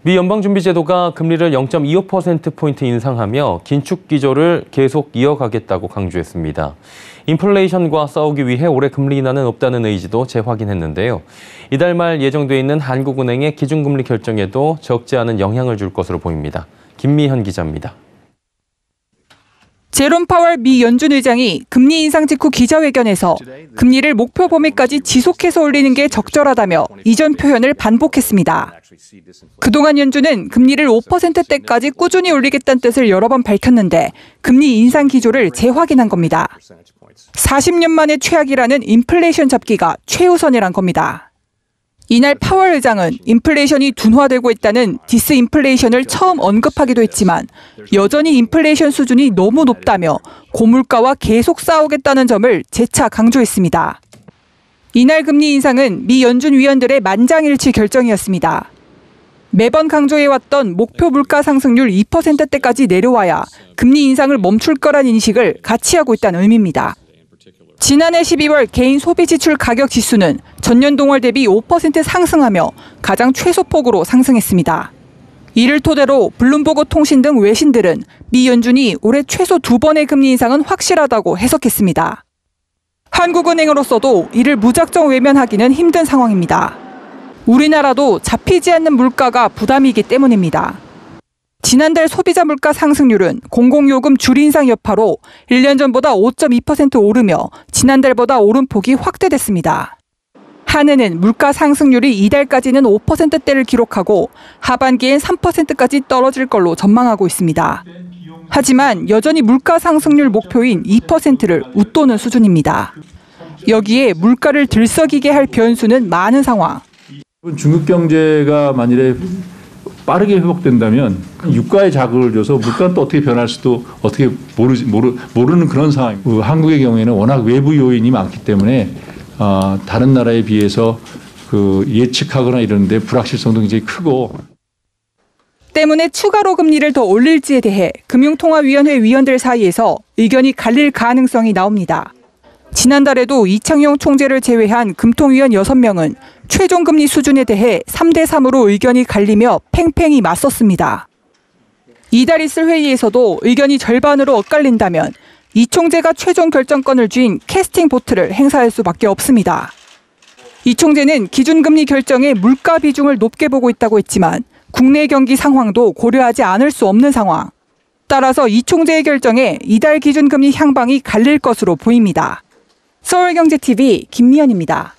미 연방준비제도가 금리를 0.25%포인트 인상하며 긴축 기조를 계속 이어가겠다고 강조했습니다. 인플레이션과 싸우기 위해 올해 금리 인하는 없다는 의지도 재확인했는데요. 이달 말 예정돼 있는 한국은행의 기준금리 결정에도 적지 않은 영향을 줄 것으로 보입니다. 김미현 기자입니다. 제롬 파월 미 연준 의장이 금리 인상 직후 기자회견에서 금리를 목표 범위까지 지속해서 올리는 게 적절하다며 이전 표현을 반복했습니다. 그동안 연준은 금리를 5%대까지 꾸준히 올리겠다는 뜻을 여러 번 밝혔는데 금리 인상 기조를 재확인한 겁니다. 40년 만에 최악이라는 인플레이션 잡기가 최우선이란 겁니다. 이날 파월 의장은 인플레이션이 둔화되고 있다는 디스인플레이션을 처음 언급하기도 했지만 여전히 인플레이션 수준이 너무 높다며 고물가와 계속 싸우겠다는 점을 재차 강조했습니다. 이날 금리 인상은 미 연준 위원들의 만장일치 결정이었습니다. 매번 강조해왔던 목표 물가 상승률 2%대까지 내려와야 금리 인상을 멈출 거란 인식을 같이 하고 있다는 의미입니다. 지난해 12월 개인 소비 지출 가격 지수는 전년 동월 대비 5% 상승하며 가장 최소폭으로 상승했습니다. 이를 토대로 블룸버그 통신 등 외신들은 미 연준이 올해 최소 2번의 금리 인상은 확실하다고 해석했습니다. 한국은행으로서도 이를 무작정 외면하기는 힘든 상황입니다. 우리나라도 잡히지 않는 물가가 부담이기 때문입니다. 지난달 소비자 물가 상승률은 공공요금 줄인상 여파로 1년 전보다 5.2% 오르며 지난달보다 오름폭이 확대됐습니다. 한은은 물가 상승률이 이달까지는 5%대를 기록하고 하반기엔 3%까지 떨어질 걸로 전망하고 있습니다. 하지만 여전히 물가 상승률 목표인 2%를 웃도는 수준입니다. 여기에 물가를 들썩이게 할 변수는 많은 상황. 중국 경제가 만일에 빠르게 회복된다면 유가에 자극을 줘서 물가는 또 어떻게 변할 수도 어떻게 모르는 그런 상황입니다. 한국의 경우에는 워낙 외부 요인이 많기 때문에 다른 나라에 비해서 예측하거나 이러는데 불확실성도 굉장히 크고. 때문에 추가로 금리를 더 올릴지에 대해 금융통화위원회 위원들 사이에서 의견이 갈릴 가능성이 나옵니다. 지난달에도 이창용 총재를 제외한 금통위원 6명은 최종 금리 수준에 대해 3대3으로 의견이 갈리며 팽팽히 맞섰습니다. 이달 있을 회의에서도 의견이 절반으로 엇갈린다면 이 총재가 최종 결정권을 쥔 캐스팅 보트를 행사할 수밖에 없습니다. 이 총재는 기준금리 결정에 물가 비중을 높게 보고 있다고 했지만 국내 경기 상황도 고려하지 않을 수 없는 상황. 따라서 이 총재의 결정에 이달 기준금리 향방이 갈릴 것으로 보입니다. 서울경제TV 김미연입니다.